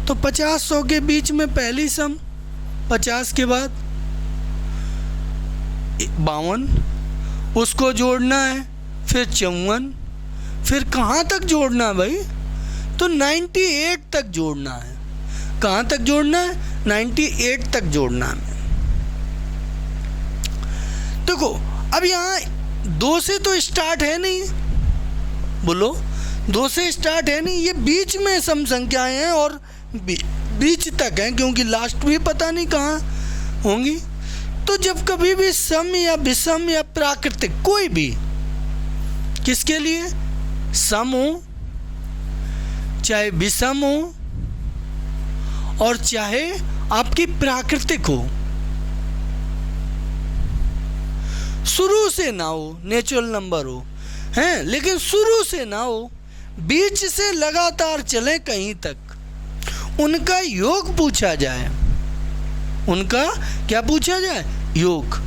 तो 50-100 के बीच में पहली सम, 50 के बाद 52, उसको जोड़ना है, फिर 54, फिर कहाँ तक जोड़ना है भाई, तो 98 तक जोड़ना है। कहाँ तक जोड़ना है, 98 तक जोड़ना है। देखो अब यहाँ 2 से तो स्टार्ट है नहीं, बोलो 2 से स्टार्ट है नहीं, ये बीच में सम संख्याएं हैं और बीच तक हैं, क्योंकि लास्ट भी पता नहीं कहाँ होंगी। तो जब कभी भी सम या विषम या प्राकृतिक कोई भी, किसके लिए, सम हो चाहे विषम हो और चाहे आपकी प्राकृतिक हो, शुरू से ना हो, नेचुरल नंबर हो हैं, लेकिन शुरू से ना हो, बीच से लगातार चले कहीं तक, उनका योग पूछा जाए, उनका क्या पूछा जाए, योग।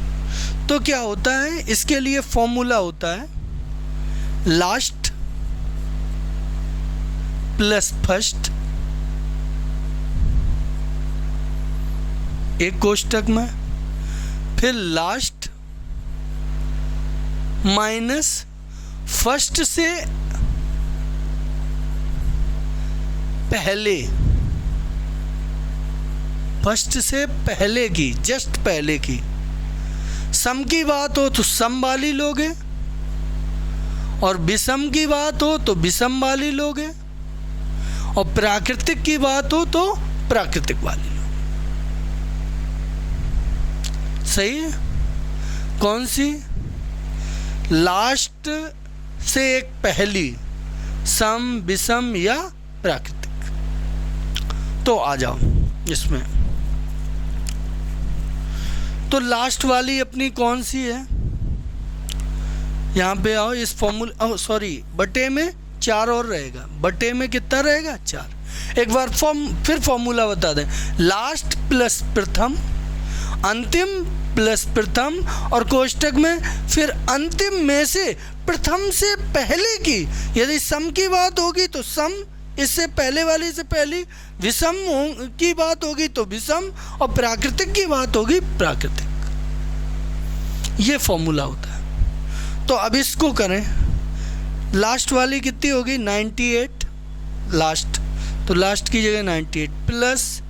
तो क्या होता है, इसके लिए फॉर्मूला होता है लास्ट प्लस फर्स्ट, एक कोष्टक में, फिर लास्ट माइनस फर्स्ट से पहले, फर्स्ट से पहले की, जस्ट पहले की। सम की बात हो तो सम वाली लोगे, और विषम की बात हो तो विषम वाली लोगे, और प्राकृतिक की बात हो तो प्राकृतिक वाली लोगे। सही है। कौन सी, लास्ट से एक पहली, सम विषम या प्राकृतिक। तो आ जाओ इसमें, तो लास्ट वाली अपनी कौन सी है, यहाँ पे आओ, इस फॉर्मूला, सॉरी बटे में 4 और रहेगा, बटे में कितना रहेगा 4। एक बार फिर फॉर्मूला बता दें, लास्ट प्लस प्रथम, अंतिम प्लस प्रथम, और कोष्टक में फिर अंतिम में से प्रथम से पहले की, यदि सम की बात होगी तो सम, इससे पहले वाली से पहली, विषम की बात होगी तो विषम, और प्राकृतिक की बात होगी प्राकृतिक। ये फॉर्मूला होता है। तो अब इसको करें, लास्ट वाली कितनी होगी 98, लास्ट, तो लास्ट की जगह 98 प्लस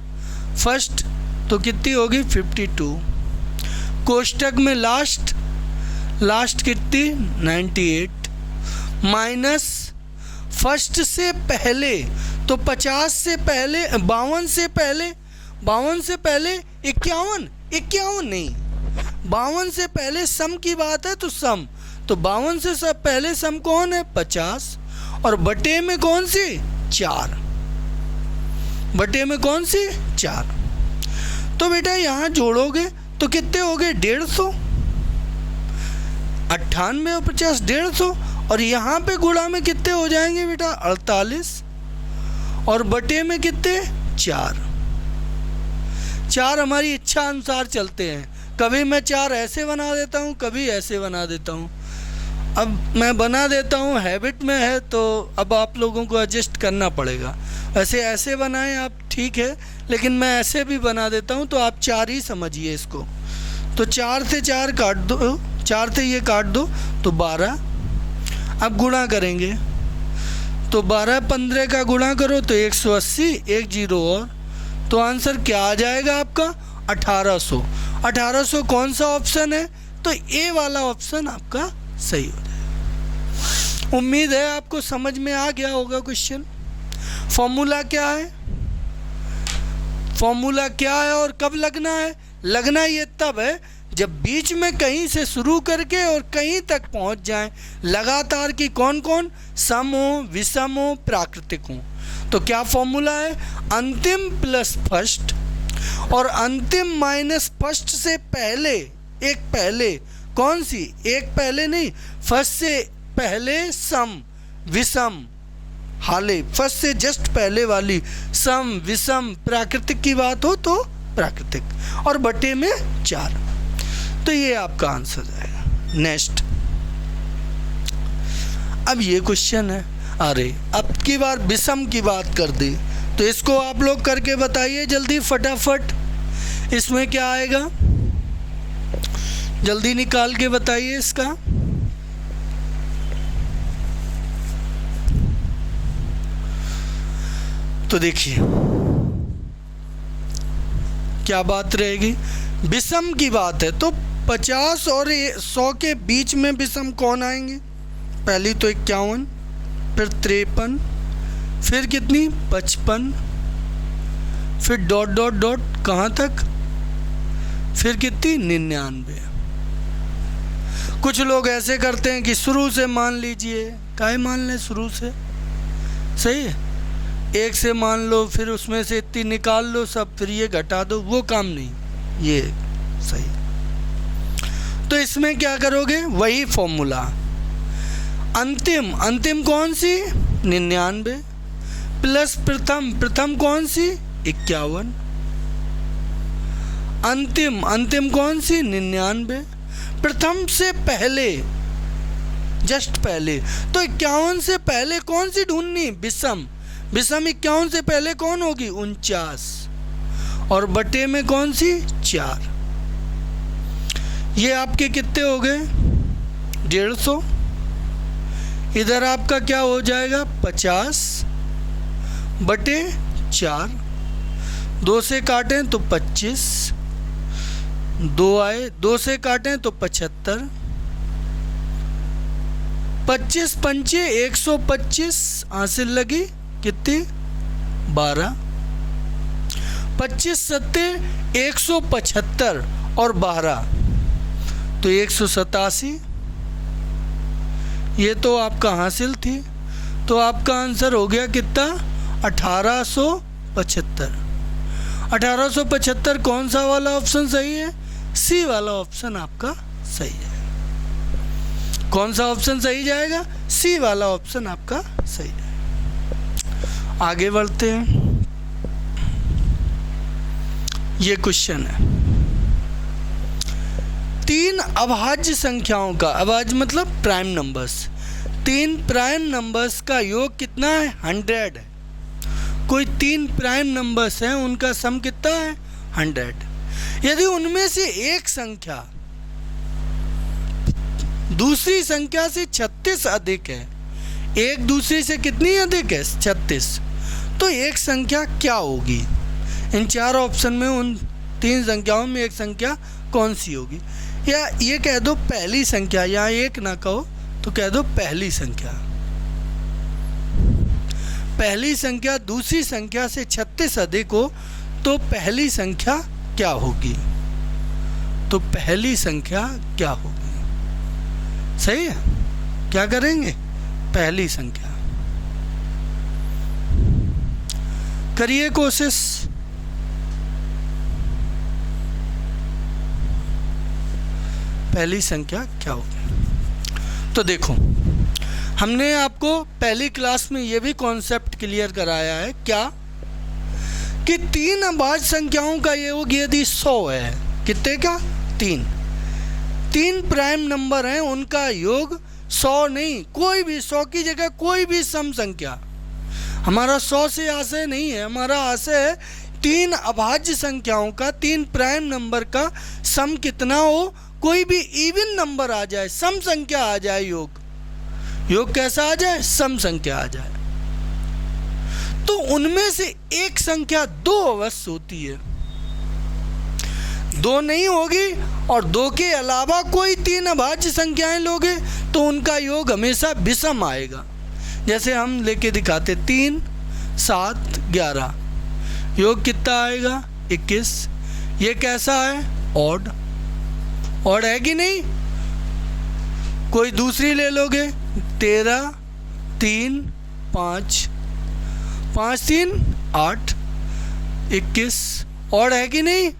फर्स्ट तो कितनी होगी 52, कोष्टक में लास्ट, लास्ट कितनी 98 माइनस फर्स्ट से पहले, तो 50 से पहले, 52 से पहले, 52 से पहले 51, 51 नहीं, 52 से पहले सम की बात है तो सम, तो 52 से सब पहले सम कौन है 50, और बटे में कौन सी 4, बटे में कौन सी 4। तो बेटा यहाँ जोड़ोगे तो कितने हो गए 150, 98 और 50 150, और यहाँ पे गुणा में कितने हो जाएंगे बेटा 48, और बटे में कितने 4। 4 हमारी इच्छा अनुसार चलते हैं, कभी मैं 4 ऐसे बना देता हूँ, कभी ऐसे बना देता हूँ। अब मैं बना देता हूँ, हैबिट में है, तो अब आप लोगों को एडजस्ट करना पड़ेगा। वैसे ऐसे बनाएं आप, ठीक है, लेकिन मैं ऐसे भी बना देता हूँ, तो आप 4 ही समझिए इसको। तो 4 से 4 काट दो, 4 से ये काट दो तो 12। अब गुणा करेंगे तो 12 15 का गुणा करो तो 180, एक जीरो और, तो आंसर क्या आ जाएगा आपका 1800। 1800 कौन सा ऑप्शन है? तो ए वाला ऑप्शन आपका सही हो जाएगा। उम्मीद है आपको समझ में आ गया होगा क्वेश्चन। फॉर्मूला क्या है, फॉर्मूला क्या है और कब लगना है? लगना ये तब है जब बीच में कहीं से शुरू करके और कहीं तक पहुंच जाएं। लगातार की कौन कौन? सम हो, विषम हो, प्राकृतिक हो। तो क्या फॉर्मूला है? अंतिम प्लस फर्स्ट, और अंतिम माइनस फर्स्ट से पहले एक पहले, कौन सी? एक पहले नहीं, फर्स्ट से पहले सम विषम, हाले फर्स्ट से जस्ट पहले वाली सम विषम, प्राकृतिक की बात हो तो प्राकृतिक, और बटे में 4। तो ये आपका आंसर जाएगा। नेक्स्ट, अब ये क्वेश्चन है, अरे अब की बार विषम की बात कर दी, तो इसको आप लोग करके बताइए जल्दी फटाफट। इसमें क्या आएगा, जल्दी निकाल के बताइए इसका। तो देखिए क्या बात रहेगी, विषम की बात है तो 50 और 100 के बीच में विषम कौन आएंगे? पहली तो 51, फिर 53, फिर कितनी 55, फिर डॉट डॉट डॉट कहाँ तक, फिर कितनी 99। कुछ लोग ऐसे करते हैं कि शुरू से मान लीजिए, काहे मान लें शुरू से, सही है, एक से मान लो, फिर उसमें से इतनी निकाल लो सब, फिर ये घटा दो, वो काम नहीं, ये सही। तो इसमें क्या करोगे? वही फॉर्मूला, अंतिम, अंतिम कौन सी? 99, प्लस प्रथम, प्रथम कौन सी? 51, अंतिम, अंतिम कौन सी? 99, प्रथम से पहले, जस्ट पहले, तो 51 से पहले कौन सी ढूंढनी? विषम, विषम 51 से पहले कौन होगी? 49, और बटे में कौन सी? 4। ये आपके कितने हो गए? 150। इधर आपका क्या हो जाएगा? 50 बटे 4, 2 से काटें तो 25, 2 आए, 2 से काटें तो 75, 25 पंचे 125, हासिल लगी कितनी? 12, 25 सत्ते 175 और 12 तो 187। ये तो आपका हासिल थी, तो आपका आंसर हो गया कितना? 1875। 1875 कौन सा वाला ऑप्शन सही है? सी वाला ऑप्शन आपका सही है। कौन सा ऑप्शन सही जाएगा? सी वाला ऑप्शन आपका सही है। आगे बढ़ते हैं, ये क्वेश्चन है, 3 अभाज्य संख्याओं का, अभाज्य मतलब प्राइम नंबर्स, 3 प्राइम नंबर्स का योग कितना है? 100 है। कोई 3 प्राइम नंबर्स हैं, उनका सम कितना है? 100। यदि उनमें से एक संख्या दूसरी संख्या से 36 अधिक है, एक दूसरी से कितनी अधिक है? 36, तो एक संख्या क्या होगी? इन 4 ऑप्शन में उन 3 संख्याओं में एक संख्या कौन सी होगी? या ये कह दो पहली संख्या, या एक ना कहो तो कह दो पहली संख्या। पहली संख्या दूसरी संख्या से 36 अधिक हो तो पहली संख्या क्या होगी? तो पहली संख्या क्या होगी? सही है, क्या करेंगे? पहली संख्या करिए कोशिश। पहली संख्या क्या होगी? तो देखो, हमने आपको पहली क्लास में ये भी कॉन्सेप्ट क्लियर कराया है, क्या कि 3 अभाज्य संख्याओं का योग यदि 100 है, कितने का? 3 प्राइम नंबर हैं, उनका योग 100 नहीं, कोई भी 100 की जगह कोई भी सम संख्या। हमारा 100 से आशय नहीं है, हमारा आशय है 3 अभाज्य संख्याओं का, 3 प्राइम नंबर का सम कितना हो? कोई भी इवन नंबर आ जाए, सम संख्या आ जाए, योग कैसा आ जाए? सम संख्या आ जाए। तो उनमें से एक संख्या 2 अवश्य होती है। 2 नहीं होगी और 2 के अलावा कोई 3 अभाज्य संख्याएं लोगे तो उनका योग हमेशा विषम आएगा। जैसे हम लेके दिखाते 3, 7, 11, योग कितना आएगा 21। ये कैसा है? ऑड। ऑड है कि नहीं? कोई दूसरी ले लोगे 13, 3, 5, 5, 3, 8, 21, ऑड है कि नहीं?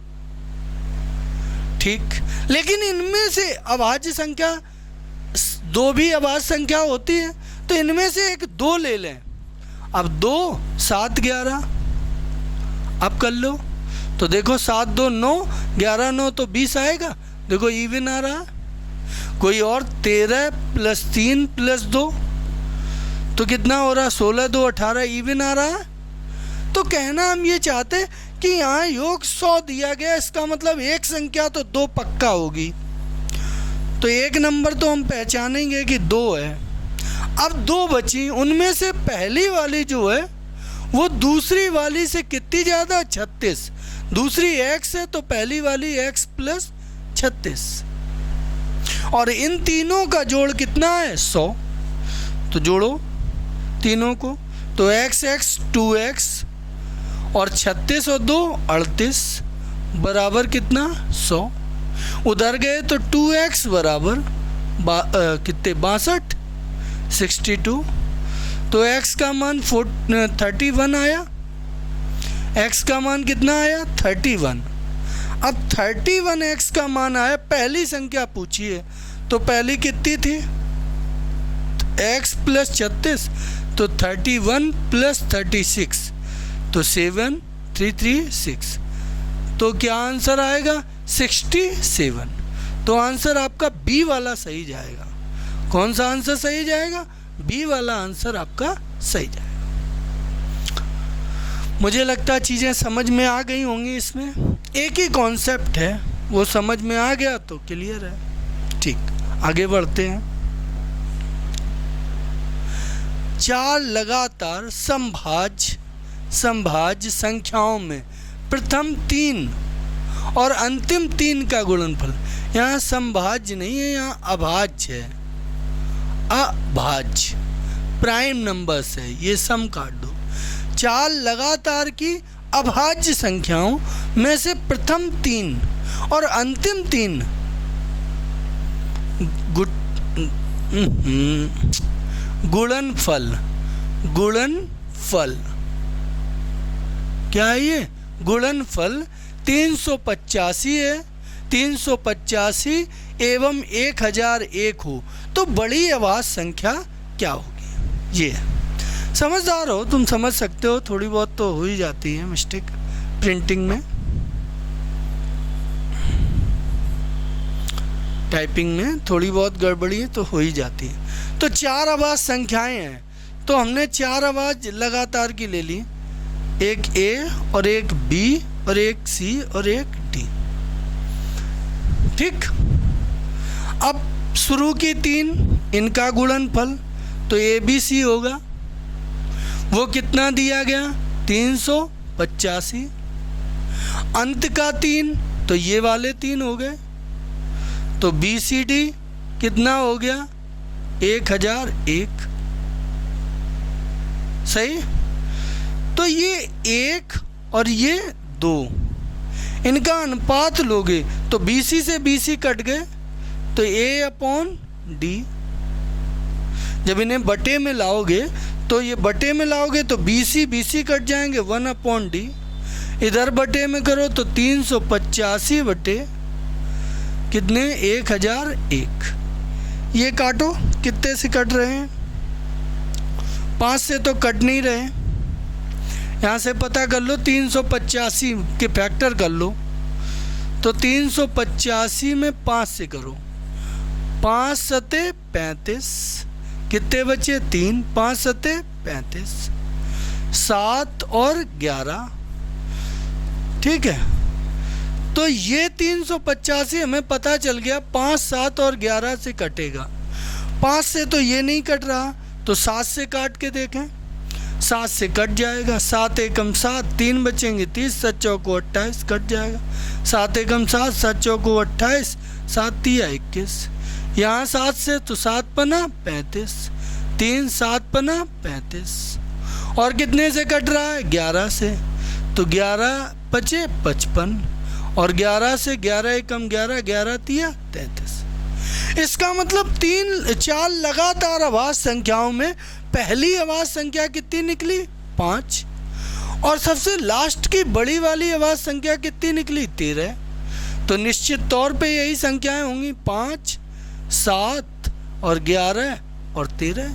ठीक। लेकिन इनमें से अभाज्य संख्या 2 भी अभाज्य संख्या होती है, तो इनमें से एक 2 ले लें। अब 2, 7, 11 अब कर लो तो देखो 7, 2, 9, 11, 9 तो 20 आएगा। देखो इवन आ रहा है। कोई और 13 + 3 + 2 तो कितना हो रहा? 16, 2, 18 इवन आ रहा है। तो कहना हम ये चाहते कि यहाँ योग 100 दिया गया, इसका मतलब एक संख्या तो 2 पक्का होगी। तो एक नंबर तो हम पहचानेंगे कि 2 है। अब 2 बची, उनमें से पहली वाली जो है वो दूसरी वाली से कितनी ज़्यादा? 36। दूसरी x है तो पहली वाली x + 36 और इन तीनों का जोड़ कितना है? 100। तो जोड़ो तीनों को तो x 2x और 36 और 2 38 बराबर कितना? 100। उधर गए तो 2x बराबर कितने? 62, 62। तो x का मान 31 आया। x का मान कितना आया? 31। अब 31x का मान आया। पहली संख्या पूछिए तो पहली कितनी थी? x + 36 तो 31 + 36 तो 7, 3, 3, 6 तो क्या आंसर आएगा? 67। तो आंसर आपका बी वाला सही जाएगा। कौन सा आंसर सही जाएगा? बी वाला आंसर आपका सही जाएगा। मुझे लगता है चीज़ें समझ में आ गई होंगी। इसमें एक ही कॉन्सेप्ट है, वो समझ में आ गया तो क्लियर है। ठीक, आगे बढ़ते हैं। 4 लगातार समभाज्य संख्याओं में प्रथम 3 और अंतिम 3 का गुणनफल। यहाँ समभाज्य नहीं है, यहाँ अभाज्य है। अभाज्य प्राइम नंबर्स है, ये सम काट दो। 4 लगातार की अभाज्य संख्याओं में से प्रथम 3 और अंतिम 3 गुणनफल। गुणनफल क्या है ये? गुणनफल 385 है। 385 एवं 1001 हो तो बड़ी अभाज्य संख्या क्या होगी? ये समझदार हो तुम, समझ सकते हो। थोड़ी बहुत तो हो ही जाती है मिस्टेक प्रिंटिंग में, टाइपिंग में थोड़ी बहुत गड़बड़ी है तो हो ही जाती है। तो 4 अभाज्य संख्याएं हैं, तो हमने 4 अभाज्य लगातार की ले ली। एक A और एक B और एक C और एक D। ठीक। अब शुरू की 3 इनका गुणनफल तो ABC होगा। वो कितना दिया गया? 385। अंत का 3 तो ये वाले 3 हो गए, तो BCD कितना हो गया? 1001। सही। तो ये 1 और ये 2 इनका अनुपात लोगे तो BC से BC कट गए तो A/D। जब इन्हें बटे में लाओगे तो ये बटे में लाओगे तो BC कट जाएंगे 1/D। इधर बटे में करो तो 385 बटे कितने? 1001। ये काटो, कितने से कट रहे हैं? 5 से तो कट नहीं रहे। यहाँ से पता कर लो, 385 के फैक्टर कर लो तो 385 में 5 से करो, 5 सते 35। कितने बचे? 3। 5 सते 35, 7 और 11। ठीक है। तो ये 385 हमें पता चल गया 5, 7 और 11 से कटेगा। 5 से तो ये नहीं कट रहा तो 7 से काट के देखें। 7 से कट जाएगा, 7 एकम 7, 3 बचेंगे 30, 7 चौको 28 कट जाएगा, 7 एकम 7, 7 चौको 28, 7 तिया 21, यहाँ 7 से तो 7 पना 35, 3 7 पना 35, और कितने से कट रहा है 11 से, तो 11 बचे 55, और 11 से 11 एकम 11, 11 तिया 33। इसका मतलब 4 लगातार अभाज्य संख्याओं में पहली अभाज्य संख्या कितनी निकली 5, और सबसे लास्ट की बड़ी वाली अभाज्य संख्या कितनी निकली 13। तो निश्चित तौर पे यही संख्याएं होंगी 5, 7 और 11 और 13।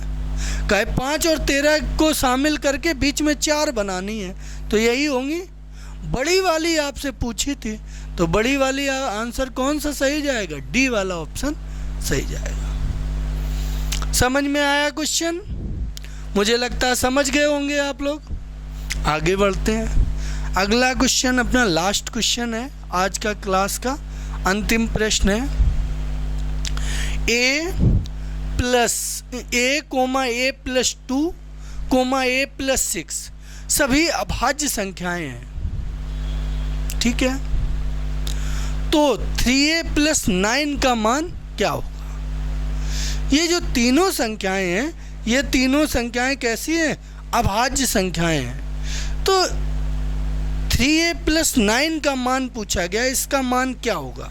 कहे 5 और 13 को शामिल करके बीच में 4 बनानी है, तो यही होंगी। बड़ी वाली आपसे पूछी थी, तो बड़ी वाली आंसर कौन सा सही जाएगा, डी वाला ऑप्शन सही जाएगा। समझ में आया क्वेश्चन? मुझे लगता है समझ गए होंगे आप लोग। आगे बढ़ते हैं। अगला क्वेश्चन अपना लास्ट क्वेश्चन है आज का क्लास का, अंतिम प्रश्न है। a + 2, a + 6 सभी अभाज्य संख्याएं हैं, ठीक है। तो 3a + 9 का मान क्या होगा? ये जो तीनों संख्याएं हैं, ये तीनों संख्याएं कैसी हैं, अभाज्य संख्याएं हैं। तो 3a + 9 का मान पूछा गया, इसका मान क्या होगा?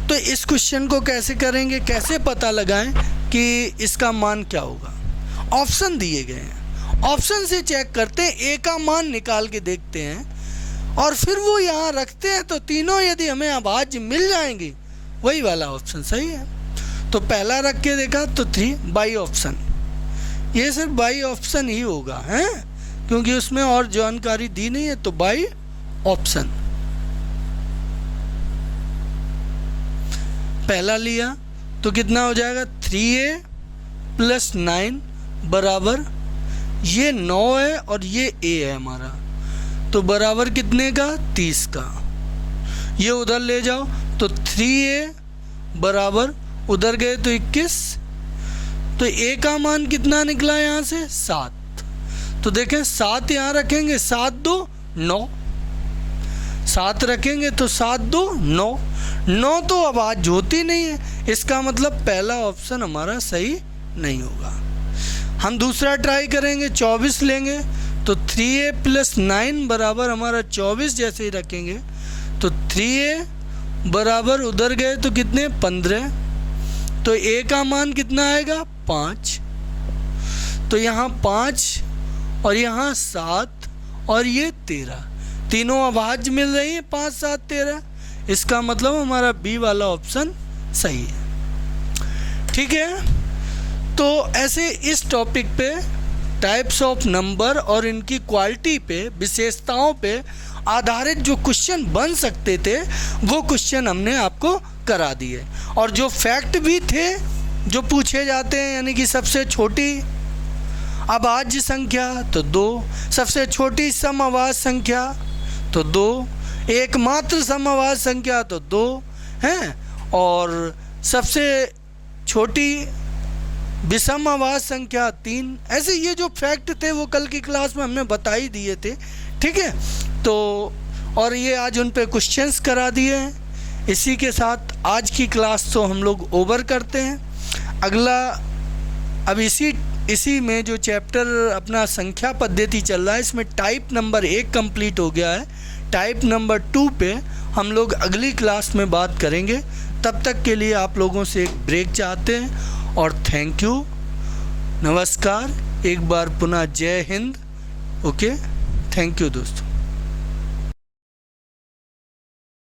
तो इस क्वेश्चन को कैसे करेंगे, कैसे पता लगाएं कि इसका मान क्या होगा? ऑप्शन दिए गए हैं, ऑप्शन से चेक करते हैं, ए का मान निकाल के देखते हैं और फिर वो यहाँ रखते हैं, तो तीनों यदि हमें अभाज्य मिल जाएंगे, वही वाला ऑप्शन सही है। तो पहला रख के देखा तो 3 बाई ऑप्शन, ये सिर्फ बाई ऑप्शन ही होगा, हैं, क्योंकि उसमें और जानकारी दी नहीं है, तो बाई ऑप्शन पहला लिया तो कितना हो जाएगा 3a + 9 बराबर, ये 9 है और ये a है हमारा, तो बराबर कितने का 30 का। ये उधर ले जाओ तो 3a बराबर, उधर गए तो 21, तो a का मान कितना निकला यहाँ से 7। तो देखें 7 यहाँ रखेंगे, 7 2 9, 7 रखेंगे तो 7 2 9, 9 तो अभाज्य होती नहीं है, इसका मतलब पहला ऑप्शन हमारा सही नहीं होगा। हम दूसरा ट्राई करेंगे, 24 लेंगे तो 3a + 9 बराबर हमारा 24 जैसे ही रखेंगे, तो 3a बराबर उधर गए तो कितने 15, तो a का मान कितना आएगा 5, तो यहाँ 5 और यहाँ 7 और ये 13, तीनों अभाज्य मिल रही हैं 5 7 13, इसका मतलब हमारा बी वाला ऑप्शन सही है, ठीक है। तो ऐसे इस टॉपिक पे टाइप्स ऑफ नंबर और इनकी क्वालिटी पे, विशेषताओं पे आधारित जो क्वेश्चन बन सकते थे वो क्वेश्चन हमने आपको करा दिए, और जो फैक्ट भी थे जो पूछे जाते हैं, यानी कि सबसे छोटी अभाज्य संख्या तो 2, सबसे छोटी समअभाज्य संख्या तो 2, एकमात्र समअभाज्य संख्या तो 2 हैं, और सबसे छोटी विषम अभाज्य संख्या 3। ऐसे ये जो फैक्ट थे वो कल की क्लास में हमने बता ही दिए थे, ठीक है। तो और ये आज उन पे क्वेश्चंस करा दिए हैं। इसी के साथ आज की क्लास तो हम लोग ओवर करते हैं। अगला अब इसी में जो चैप्टर अपना संख्या पद्धति चल रहा है, इसमें टाइप नंबर 1 कंप्लीट हो गया है। टाइप नंबर 2 पे हम लोग अगली क्लास में बात करेंगे। तब तक के लिए आप लोगों से एक ब्रेक चाहते हैं और थैंक यू, नमस्कार, एक बार पुनः जय हिंद। ओके, थैंक यू दोस्तों।